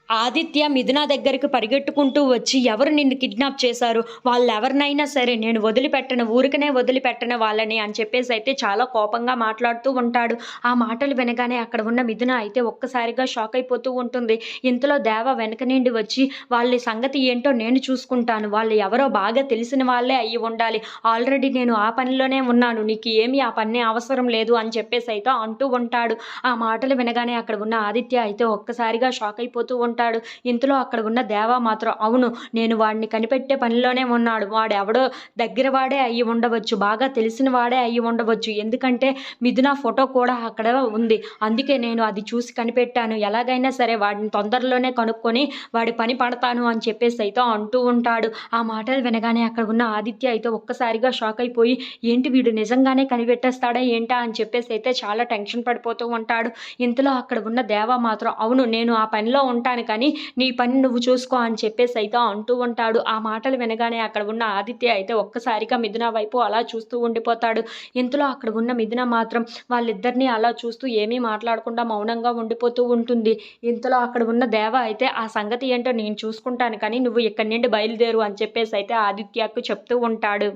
ఆదిత్య మిథున దగ్గరికి పరిగెట్టుకుంటూ వచ్చి, "ఎవరు నిన్ను కిడ్నాప్ చేశారు? వాళ్ళెవరినైనా సరే నేను వదిలిపెట్టను. ఊరికనే వదిలిపెట్టను వాళ్ళని" అని చెప్పేసైతే చాలా కోపంగా మాట్లాడుతూ ఉంటాడు. ఆ మాటలు వినగానే అక్కడ ఉన్న మిథున అయితే ఒక్కసారిగా షాక్ అయిపోతూ ఉంటుంది. ఇంతలో దేవ వెనక నుండి వచ్చి, "వాళ్ళ సంగతి ఏంటో నేను చూసుకుంటాను. వాళ్ళు ఎవరో బాగా తెలిసిన వాళ్ళే అయ్యి ఉండాలి. ఆల్రెడీ నేను ఆ పనిలోనే ఉన్నాను. నీకు ఏమీ ఆ పని అవసరం లేదు" అని చెప్పేసైతే అంటూ ఉంటాడు. ఆ మాటలు వినగానే అక్కడ ఉన్న ఆదిత్య అయితే ఒక్కసారిగా షాక్ అయిపోతూ ఉంటాడు. ఇంతలో అక్కడ ఉన్న దేవ మాత్రం, "అవును, నేను వాడిని కనిపెట్టే పనిలోనే ఉన్నాడు. వాడెవడో దగ్గర వాడే అయ్యి ఉండవచ్చు. బాగా తెలిసిన వాడే అయ్యి ఉండవచ్చు. ఎందుకంటే మిథున ఫోటో కూడా అక్కడ ఉంది. అందుకే నేను అది చూసి కనిపెట్టాను. ఎలాగైనా సరే వాడిని తొందరలోనే కనుక్కొని వాడి పని పడతాను" అని చెప్పేసైతే అంటూ ఉంటాడు. ఆ మాటలు వినగానే అక్కడ ఉన్న ఆదిత్య అయితే ఒక్కసారిగా షాక్ అయిపోయి, ఏంటి వీడు నిజంగానే కనిపెట్టేస్తాడా ఏంటా అని చెప్పేసైతే చాలా టెన్షన్ పడిపోతూ ఉంటాడు. ఇంతలో అక్కడ ఉన్న దేవ మాత్రం, "అవును, నేను ఆ పనిలో ఉంటాను కానీ నీ పని నువ్వు చూసుకో" అని చెప్పేసైతే అంటూ ఉంటాడు. ఆ మాటలు వినగానే అక్కడ ఉన్న ఆదిత్య అయితే ఒక్కసారిగా మిథున వైపు అలా చూస్తూ ఉండిపోతాడు. ఇంతలో అక్కడ ఉన్న మిథున మాత్రం వాళ్ళిద్దరిని అలా చూస్తూ ఏమీ మాట్లాడకుండా మౌనంగా ఉండిపోతూ ఉంటుంది. ఇంతలో అక్కడ ఉన్న దేవ అయితే, "ఆ సంగతి ఏంటో నేను చూసుకుంటాను కానీ నువ్వు ఇక్కడి నుండి బయలుదేరు" అని చెప్పేసైతే ఆదిత్యకు చెప్తూ ఉంటాడు.